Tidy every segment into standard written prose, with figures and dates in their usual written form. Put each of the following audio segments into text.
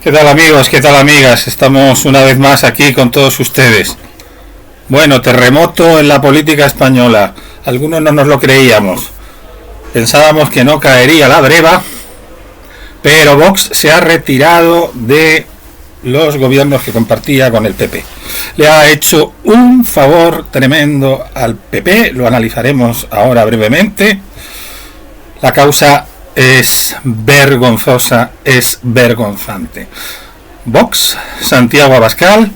¿Qué tal amigos? ¿Qué tal amigas? Estamos una vez más aquí con todos ustedes. Bueno, terremoto en la política española. Algunos no nos lo creíamos. Pensábamos que no caería la breva, pero Vox se ha retirado de los gobiernos que compartía con el PP. Le ha hecho un favor tremendo al PP, lo analizaremos ahora brevemente. La causa es vergonzosa, es vergonzante. Vox, Santiago Abascal,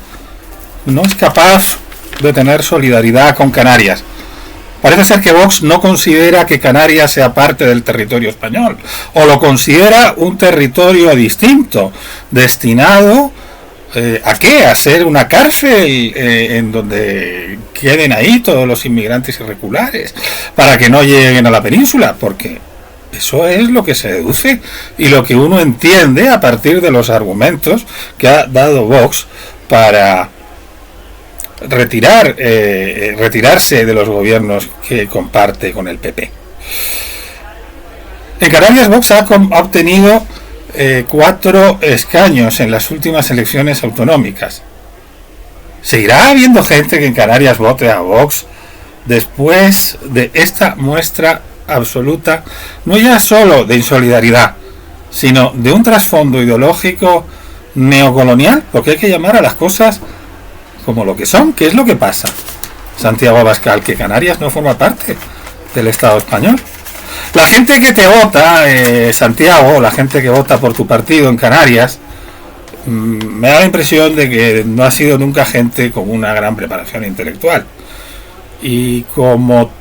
no es capaz de tener solidaridad con Canarias. Parece ser que Vox no considera que Canarias sea parte del territorio español, o lo considera un territorio distinto, destinado ¿a qué? A ser una cárcel en donde queden ahí todos los inmigrantes irregulares, para que no lleguen a la península, porque eso es lo que se deduce y lo que uno entiende a partir de los argumentos que ha dado Vox para retirarse de los gobiernos que comparte con el PP. En Canarias Vox ha obtenido 4 escaños en las últimas elecciones autonómicas. ¿Seguirá habiendo gente que en Canarias vote a Vox después de esta muestra absoluta, no ya solo de insolidaridad, sino de un trasfondo ideológico neocolonial? Porque hay que llamar a las cosas como lo que son? ¿Qué es lo que pasa, Santiago Abascal? Que Canarias no forma parte del Estado español. La gente que te vota, Santiago, la gente que vota por tu partido en Canarias, me da la impresión de que no ha sido nunca gente con una gran preparación intelectual. Y como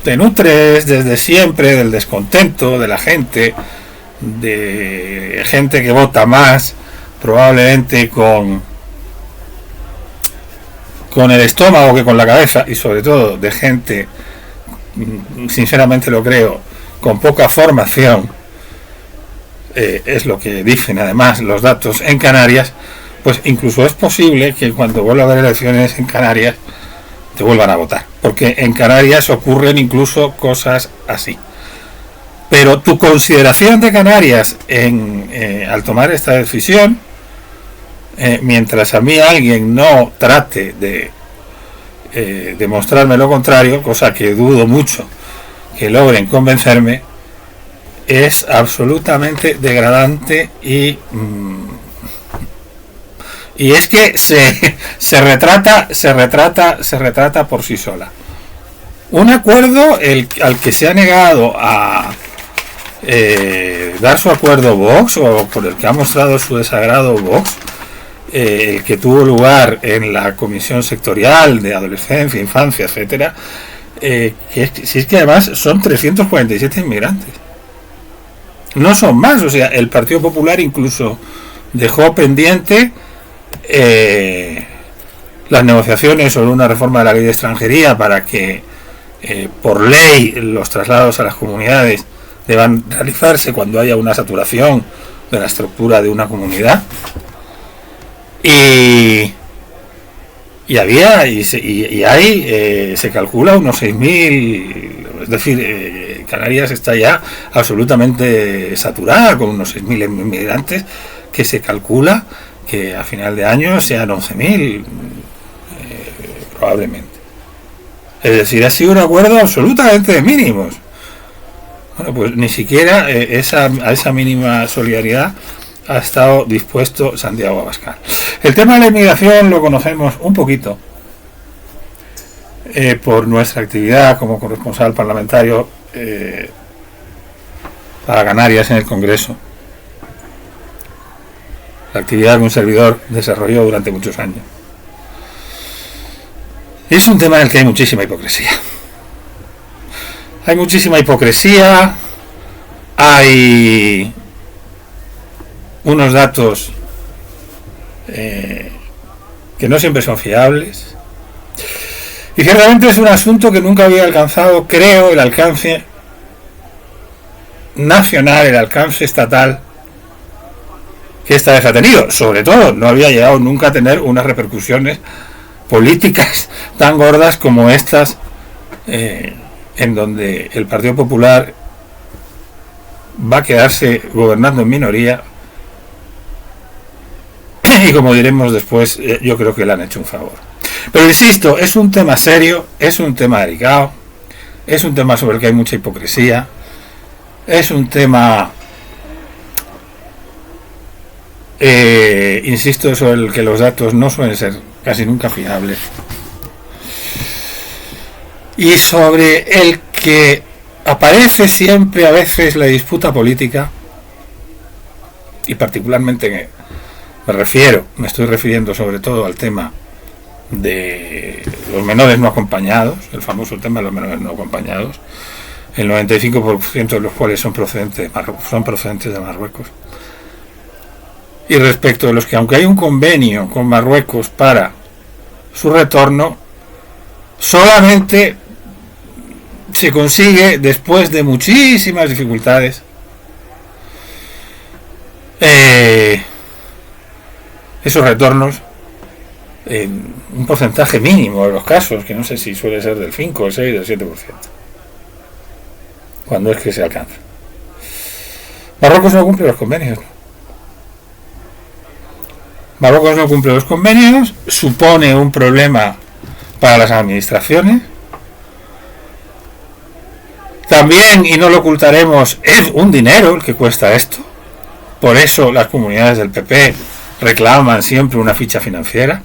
te nutres desde siempre del descontento de la gente, de gente que vota más, probablemente con el estómago que con la cabeza, y sobre todo de gente, sinceramente lo creo, con poca formación, es lo que dicen además los datos en Canarias, pues incluso es posible que cuando vuelva a haber elecciones en Canarias te vuelvan a votar, porque en Canarias ocurren incluso cosas así. Pero tu consideración de Canarias al tomar esta decisión, mientras a mí alguien no trate de demostrarme lo contrario, cosa que dudo mucho que logren convencerme, es absolutamente degradante y es que se retrata por sí sola. Un acuerdo al que se ha negado a dar su acuerdo Vox, o por el que ha mostrado su desagrado Vox, el que tuvo lugar en la Comisión Sectorial de Adolescencia, Infancia, etcétera, si es que además son 347 inmigrantes. No son más, o sea, el Partido Popular incluso dejó pendiente las negociaciones sobre una reforma de la ley de extranjería para que por ley los traslados a las comunidades deban realizarse cuando haya una saturación de la estructura de una comunidad. Y se calcula unos 6.000, es decir, Canarias está ya absolutamente saturada con unos 6.000 inmigrantes, que se calcula que a final de año sean 11.000 probablemente. Es decir, ha sido un acuerdo absolutamente de mínimos. Bueno, pues ni siquiera a esa mínima solidaridad ha estado dispuesto Santiago Abascal. El tema de la inmigración lo conocemos un poquito por nuestra actividad como corresponsal parlamentario para Canarias en el Congreso. La actividad que un servidor desarrolló durante muchos años. Es un tema en el que hay muchísima hipocresía. Hay muchísima hipocresía, hay unos datos que no siempre son fiables, y ciertamente es un asunto que nunca había alcanzado, creo, el alcance nacional, el alcance estatal que esta vez ha tenido. Sobre todo, no había llegado nunca a tener unas repercusiones políticas tan gordas como estas, en donde el Partido Popular va a quedarse gobernando en minoría Y como diremos después, yo creo que le han hecho un favor. Pero insisto, es un tema serio, es un tema delicado, es un tema sobre el que hay mucha hipocresía, es un tema, insisto, sobre el que los datos no suelen ser casi nunca fiables, y sobre el que aparece siempre a veces la disputa política, y particularmente me estoy refiriendo sobre todo al tema de los menores no acompañados, el famoso tema de los menores no acompañados, el 95% de los cuales son procedentes de Marruecos. Y respecto de los que, aunque hay un convenio con Marruecos para su retorno, solamente se consigue después de muchísimas dificultades esos retornos en un porcentaje mínimo de los casos, que no sé si suele ser del 5, el 6, del 7%, cuando es que se alcanza. Marruecos no cumple los convenios. Marruecos no cumple los convenios, supone un problema para las administraciones. También, y no lo ocultaremos, es un dinero el que cuesta esto. Por eso las comunidades del PP reclaman siempre una ficha financiera.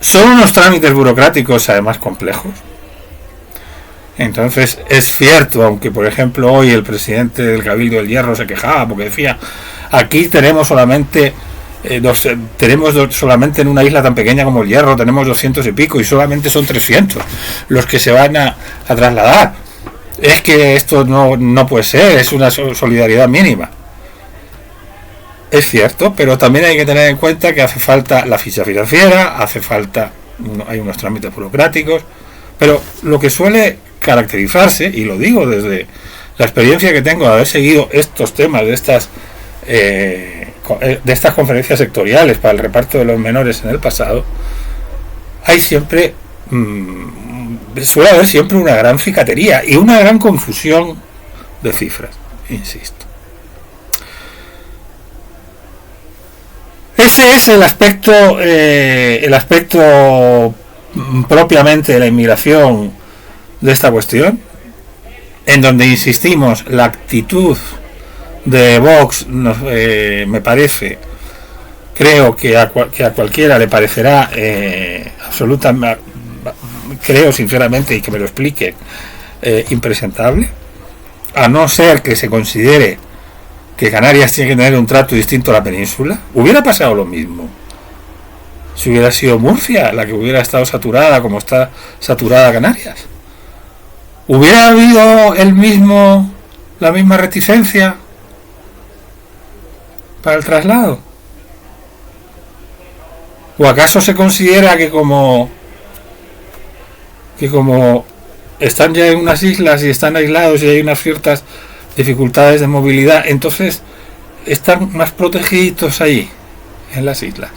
Son unos trámites burocráticos además complejos. Entonces es cierto, aunque por ejemplo hoy el presidente del Cabildo del Hierro se quejaba porque decía, aquí tenemos solamente solamente en una isla tan pequeña como el Hierro tenemos 200 y pico y solamente son 300 los que se van a trasladar. Es que esto no puede ser, es una solidaridad mínima. Es cierto, pero también hay que tener en cuenta que hace falta la ficha financiera, hay unos trámites burocráticos, pero lo que suele caracterizarse, y lo digo desde la experiencia que tengo de haber seguido estos temas de estas conferencias sectoriales para el reparto de los menores en el pasado, suele haber siempre una gran cicatería y una gran confusión de cifras, insisto. Ese es el aspecto propiamente de la inmigración de esta cuestión, en donde insistimos, la actitud de Vox me parece, creo que a cualquiera le parecerá absolutamente, creo sinceramente, y que me lo explique, impresentable, a no ser que se considere que Canarias tiene que tener un trato distinto a la península. Hubiera pasado lo mismo si hubiera sido Murcia la que hubiera estado saturada como está saturada Canarias. ¿Hubiera habido la misma reticencia para el traslado? ¿O acaso se considera que como están ya en unas islas y están aislados y hay unas ciertas dificultades de movilidad, entonces están más protegidos allí, en las islas?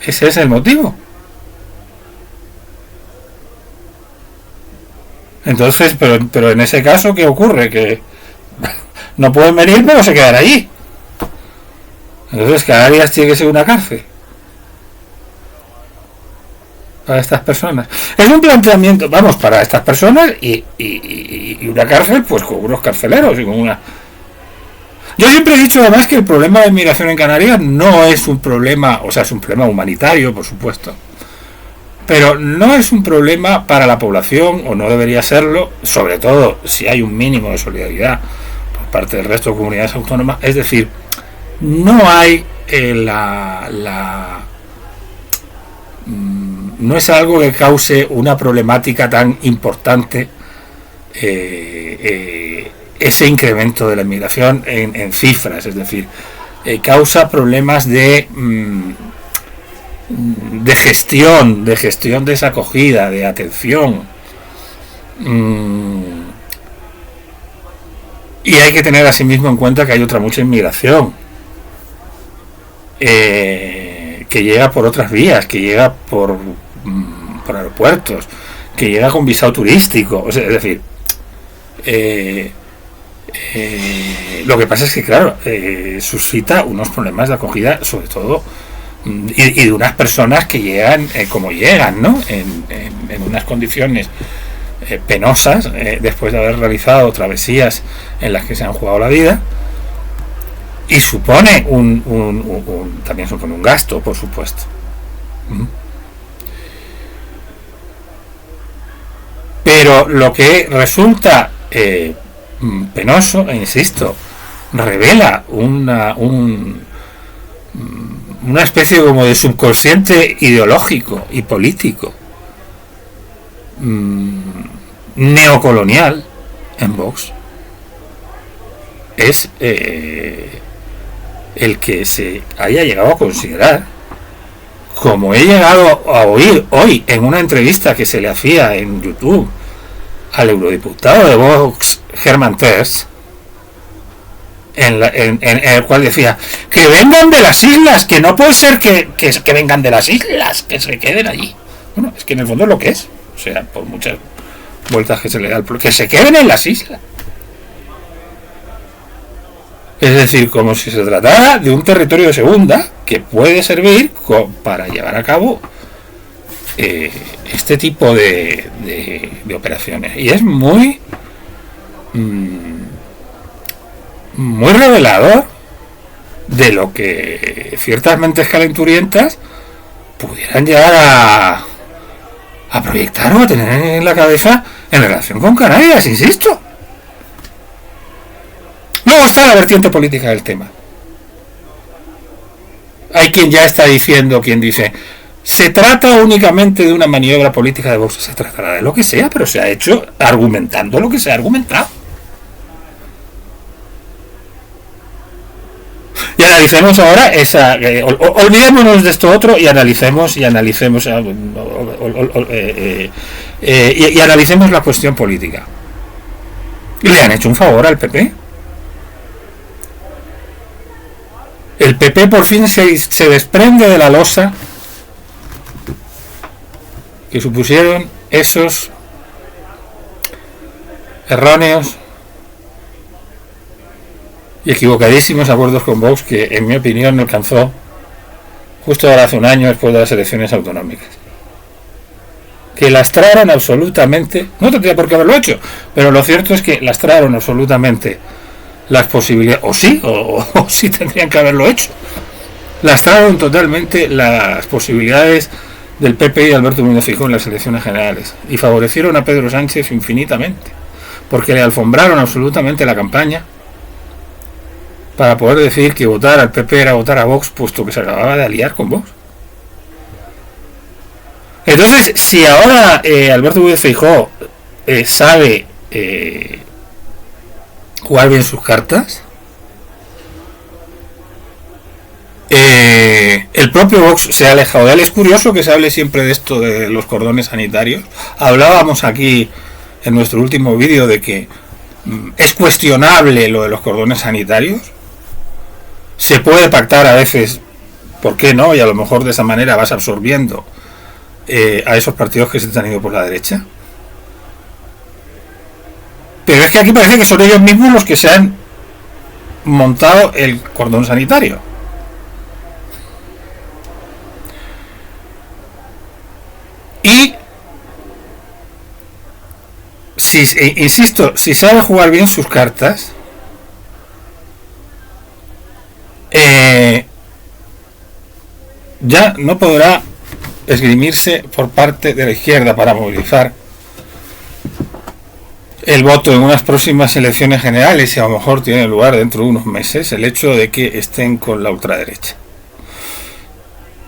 Ese es el motivo. Entonces, pero en ese caso, ¿qué ocurre? Que no pueden venir, pero se quedan allí. Entonces, Canarias tiene que ser una cárcel para estas personas. Es un planteamiento, vamos, para estas personas y una cárcel, pues con unos carceleros y con una... Yo siempre he dicho además que el problema de inmigración en Canarias no es un problema, o sea, es un problema humanitario, por supuesto, pero no es un problema para la población, o no debería serlo, sobre todo si hay un mínimo de solidaridad por parte del resto de comunidades autónomas. Es decir, no hay no es algo que cause una problemática tan importante, ese incremento de la inmigración en cifras. Es decir, causa problemas de gestión de esa acogida, de atención, y hay que tener asimismo en cuenta que hay otra mucha inmigración que llega por otras vías, que llega por aeropuertos, que llega con visado turístico. O sea, es decir, Eh, lo que pasa es que, claro, suscita unos problemas de acogida, sobre todo, y de unas personas que llegan como llegan, ¿no? En unas condiciones penosas, después de haber realizado travesías en las que se han jugado la vida, y supone también supone un gasto, por supuesto. Pero lo que resulta penoso, e insisto, revela una especie como de subconsciente ideológico y político neocolonial en Vox. Es el que se haya llegado a considerar, como he llegado a oír hoy en una entrevista que se le hacía en YouTube al eurodiputado de Vox, Hermann Tertsch, en el cual decía que vengan de las islas, que no puede ser que vengan de las islas, que se queden allí. Bueno, es que en el fondo es lo que es, o sea, por muchas vueltas que se le da, que se queden en las islas. Es decir, como si se tratara de un territorio de segunda que puede servir para llevar a cabo este tipo de operaciones. Y es muy revelador de lo que ciertas mentes calenturientas pudieran llegar a proyectar o a tener en la cabeza en relación con Canarias, insisto. Luego está la vertiente política del tema. Hay quien ya está diciendo, quien dice, se trata únicamente de una maniobra política de Vox. Se tratará de lo que sea, pero se ha hecho argumentando lo que se ha argumentado. Y analicemos ahora esa, olvidémonos de esto otro y analicemos y analicemos la cuestión política. ¿Le han hecho un favor al PP? El PP por fin se desprende de la losa que supusieron esos erróneos y equivocadísimos acuerdos con Vox que, en mi opinión, no alcanzó justo ahora hace un año después de las elecciones autonómicas. Que lastraron absolutamente, no tendría por qué haberlo hecho, pero lo cierto es que lastraron absolutamente las posibilidades, o sí tendrían que haberlo hecho. Lastraron totalmente las posibilidades del PP y de Alberto Núñez Feijóo en las elecciones generales y favorecieron a Pedro Sánchez infinitamente, porque le alfombraron absolutamente la campaña para poder decir que votar al PP era votar a Vox, puesto que se acababa de aliar con Vox. Entonces, si ahora Alberto Núñez Feijóo sabe jugar bien sus cartas, el propio Vox se ha alejado de él. Es curioso que se hable siempre de esto de los cordones sanitarios. Hablábamos aquí en nuestro último vídeo de que es cuestionable lo de los cordones sanitarios. Se puede pactar a veces, ¿por qué no? Y a lo mejor de esa manera vas absorbiendo a esos partidos que se te han ido por la derecha. Pero es que aquí parece que son ellos mismos los que se han montado el cordón sanitario. Y insisto, si sabe jugar bien sus cartas, ya no podrá esgrimirse por parte de la izquierda para movilizar el voto en unas próximas elecciones generales, y a lo mejor tiene lugar dentro de unos meses, el hecho de que estén con la ultraderecha.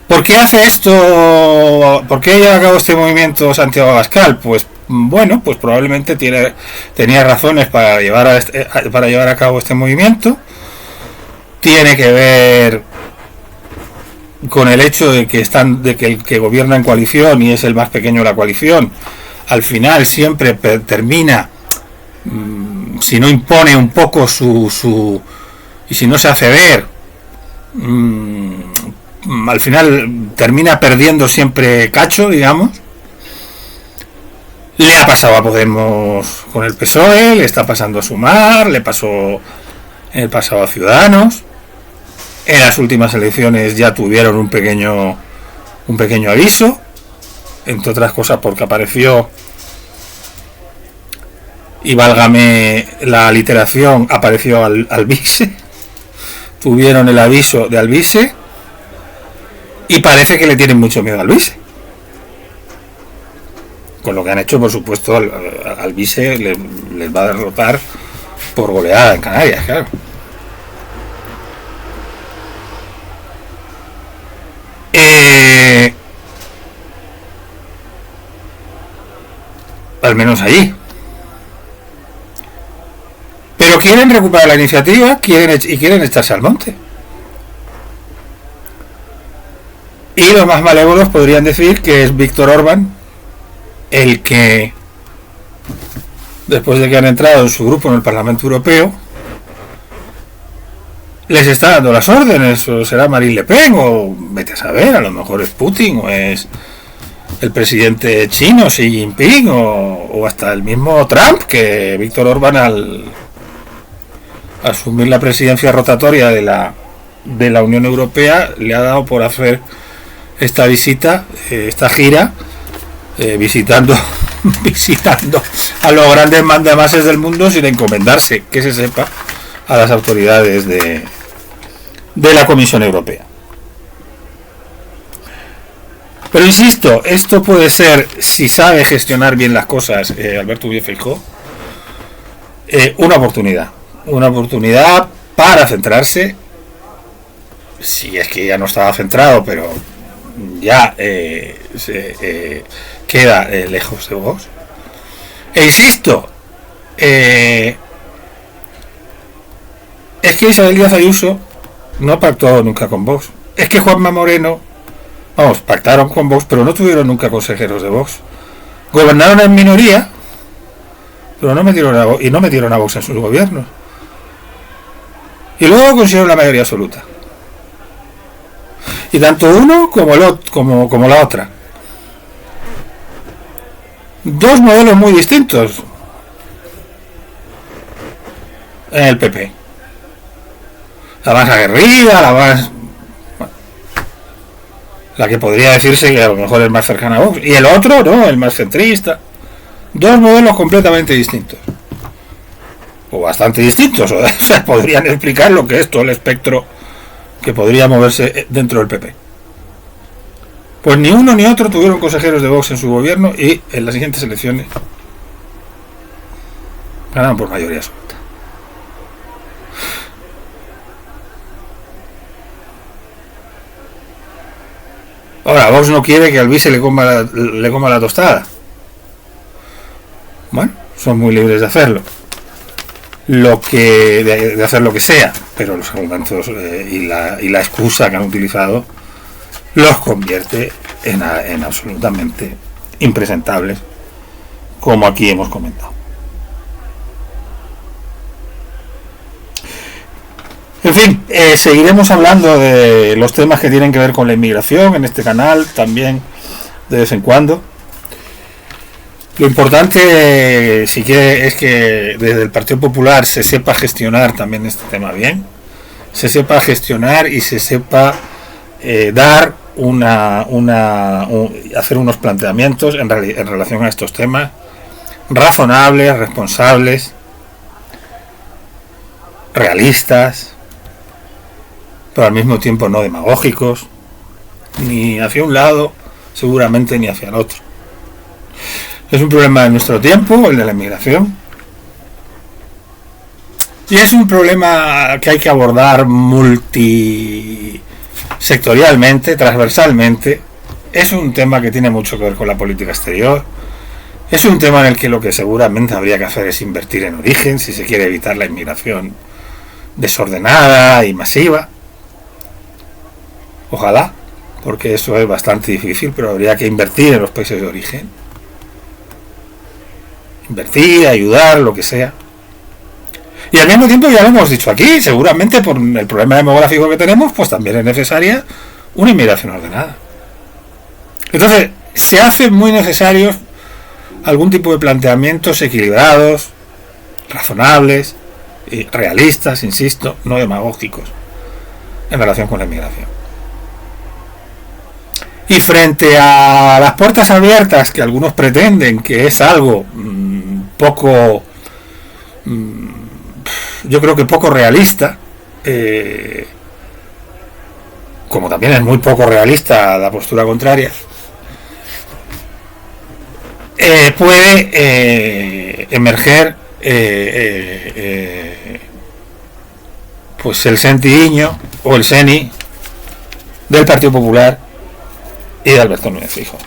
¿Por qué hace esto? ¿Por qué lleva a cabo este movimiento Santiago Abascal? Pues bueno, pues probablemente tenía razones para llevar a cabo este movimiento. Tiene que ver con el hecho de que el que gobierna en coalición y es el más pequeño de la coalición, al final siempre termina, si no impone un poco y si no se hace ver, al final termina perdiendo siempre cacho, digamos. Le ha pasado a Podemos con el PSOE, le está pasando a Sumar, le pasó en el pasado a Ciudadanos. En las últimas elecciones ya tuvieron un pequeño aviso, entre otras cosas porque apareció, y válgame la literación, apareció Alvise. Tuvieron el aviso de Alvise y parece que le tienen mucho miedo a Alvise. Con lo que han hecho, por supuesto, Alvise les va a derrotar por goleada en Canarias, claro. Al menos allí. Pero quieren recuperar la iniciativa, quieren echarse al monte. Y los más malévolos podrían decir que es Víctor Orbán el que, después de que han entrado en su grupo en el Parlamento Europeo, les está dando las órdenes. O será Marine Le Pen, o vete a saber, a lo mejor es Putin, o es el presidente chino Xi Jinping, o hasta el mismo Trump, que Víctor Orbán, al asumir la presidencia rotatoria de la Unión Europea, le ha dado por hacer esta visita, esta gira, visitando a los grandes mandamases del mundo sin encomendarse, que se sepa, a las autoridades de la Comisión Europea. Pero insisto, esto puede ser, si sabe gestionar bien las cosas Alberto Núñez Feijóo, una oportunidad para centrarse, si es que ya no estaba centrado, pero ya queda lejos de Vox. E insisto, es que Isabel Díaz Ayuso no pactó nunca con Vox. Es que Juanma Moreno, pactaron con Vox, pero no tuvieron nunca consejeros de Vox. Gobernaron en minoría, pero no metieron a Vox en sus gobiernos. Y luego consiguieron la mayoría absoluta. Y tanto uno como la otra. Dos modelos muy distintos en el PP. La más aguerrida, la que podría decirse que a lo mejor es más cercana a Vox. Y el otro, no, el más centrista. Dos modelos completamente distintos. O bastante distintos. O sea, podrían explicar lo que es todo el espectro que podría moverse dentro del PP. Pues ni uno ni otro tuvieron consejeros de Vox en su gobierno y en las siguientes elecciones ganaron por mayoría absoluta. Ahora, Vox no quiere que Alvise le coma la tostada. Bueno, son muy libres de hacerlo. De hacer lo que sea, pero los argumentos y la excusa que han utilizado los convierte en absolutamente impresentables, como aquí hemos comentado. En fin, seguiremos hablando de los temas que tienen que ver con la inmigración en este canal también de vez en cuando. Lo importante, si quiere, es que desde el Partido Popular se sepa gestionar también este tema bien, se sepa gestionar y se sepa dar hacer unos planteamientos en relación a estos temas razonables, responsables, realistas, pero al mismo tiempo no demagógicos, ni hacia un lado, seguramente, ni hacia el otro. Es un problema de nuestro tiempo, el de la inmigración. Y es un problema que hay que abordar multisectorialmente, transversalmente. Es un tema que tiene mucho que ver con la política exterior. Es un tema en el que lo que seguramente habría que hacer es invertir en origen, si se quiere evitar la inmigración desordenada y masiva. Ojalá, porque eso es bastante difícil, pero habría que invertir en los países de origen. Invertir, ayudar, lo que sea. Y al mismo tiempo, ya lo hemos dicho aquí, seguramente por el problema demográfico que tenemos, pues también es necesaria una inmigración ordenada. Entonces, se hace muy necesario algún tipo de planteamientos equilibrados, razonables y realistas, insisto, no demagógicos, en relación con la inmigración. Y frente a las puertas abiertas que algunos pretenden que es algo poco, yo creo que poco realista, como también es muy poco realista la postura contraria, puede emerger pues el sentidiño o el seni del Partido Popular y de Alberto Núñez Feijóo.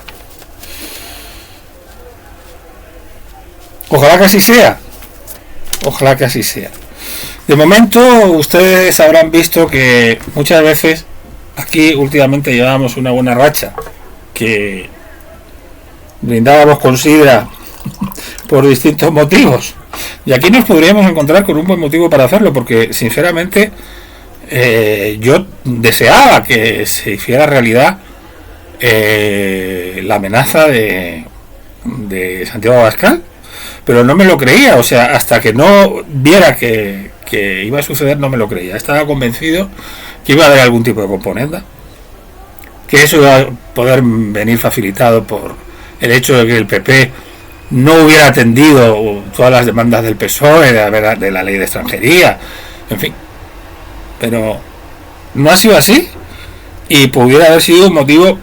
Ojalá que así sea. Ojalá que así sea. De momento, ustedes habrán visto que muchas veces aquí últimamente llevábamos una buena racha, que brindábamos con sidra por distintos motivos. Y aquí nos podríamos encontrar con un buen motivo para hacerlo, porque sinceramente yo deseaba que se hiciera realidad la amenaza de Santiago Abascal, pero no me lo creía. O sea, hasta que no viera que iba a suceder, no me lo creía. Estaba convencido que iba a haber algún tipo de componenda, que eso iba a poder venir facilitado por el hecho de que el PP no hubiera atendido todas las demandas del PSOE de la ley de extranjería, en fin. Pero no ha sido así, y pudiera haber sido un motivo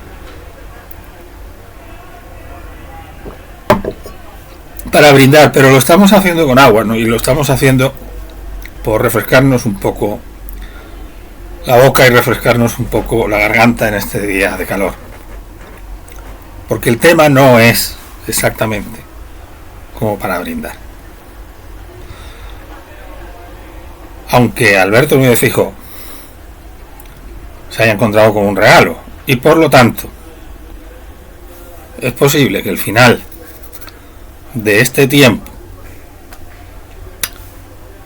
para brindar, pero lo estamos haciendo con agua, ¿no? Y lo estamos haciendo por refrescarnos un poco la boca y refrescarnos un poco la garganta en este día de calor, porque el tema no es exactamente como para brindar. Aunque Alberto Núñez Feijóo se haya encontrado con un regalo, y por lo tanto es posible que el final de este tiempo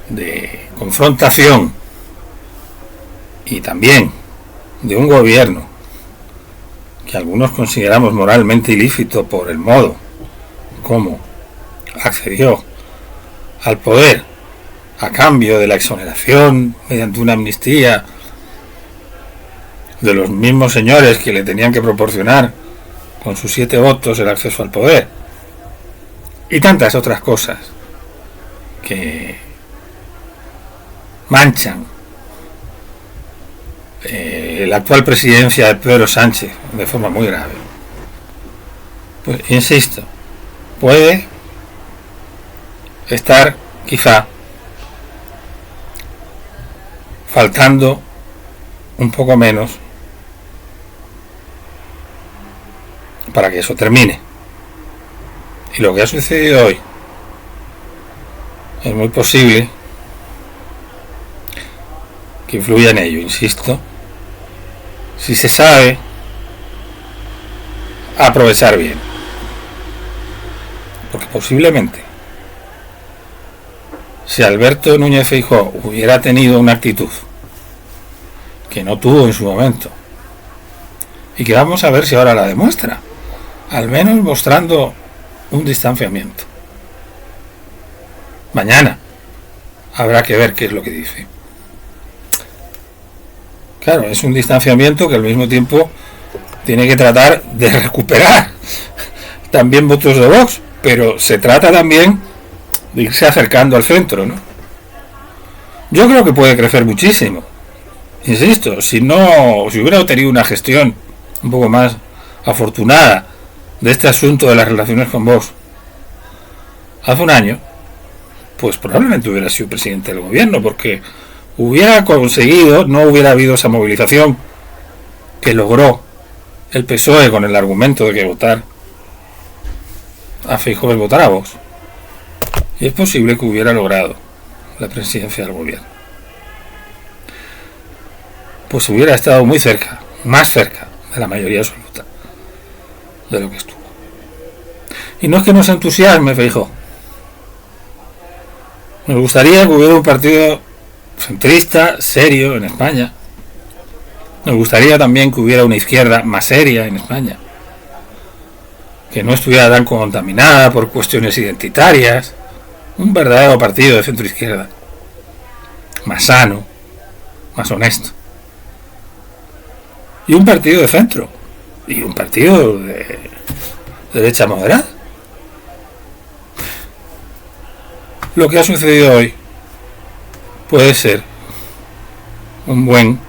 de confrontación y también de un gobierno que algunos consideramos moralmente ilícito por el modo como accedió al poder a cambio de la exoneración mediante una amnistía de los mismos señores que le tenían que proporcionar con sus 7 votos el acceso al poder, y tantas otras cosas que manchan la actual presidencia de Pedro Sánchez de forma muy grave. Pues insisto, puede estar quizá faltando un poco menos para que eso termine. Y lo que ha sucedido hoy es muy posible que influya en ello, insisto, si se sabe aprovechar bien. Porque posiblemente, si Alberto Núñez Feijóo hubiera tenido una actitud que no tuvo en su momento, y que vamos a ver si ahora la demuestra, al menos mostrando un distanciamiento. Mañana habrá que ver qué es lo que dice. Claro, es un distanciamiento que al mismo tiempo tiene que tratar de recuperar también votos de Vox, pero se trata también de irse acercando al centro, ¿no? Yo creo que puede crecer muchísimo. Insisto, si hubiera tenido una gestión un poco más afortunada de este asunto de las relaciones con Vox hace un año, pues probablemente hubiera sido presidente del gobierno, porque hubiera conseguido, no hubiera habido esa movilización que logró el PSOE con el argumento de que votar a Feijóo es votar a Vox, y es posible que hubiera logrado la presidencia del gobierno. Pues hubiera estado muy cerca, más cerca de la mayoría absoluta de lo que estuvo. Y no es que nos entusiasme Feijóo. Nos gustaría que hubiera un partido centrista, serio en España. Nos gustaría también que hubiera una izquierda más seria en España. que no estuviera tan contaminada por cuestiones identitarias, un verdadero partido de centro-izquierda, más sano, más honesto, y un partido de centro, y un partido de derecha moderada. Lo que ha sucedido hoy puede ser un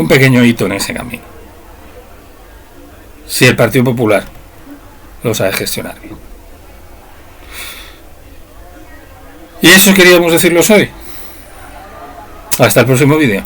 pequeño hito en ese camino, si el Partido Popular lo sabe gestionar bien. Y eso queríamos decirlos hoy. Hasta el próximo vídeo.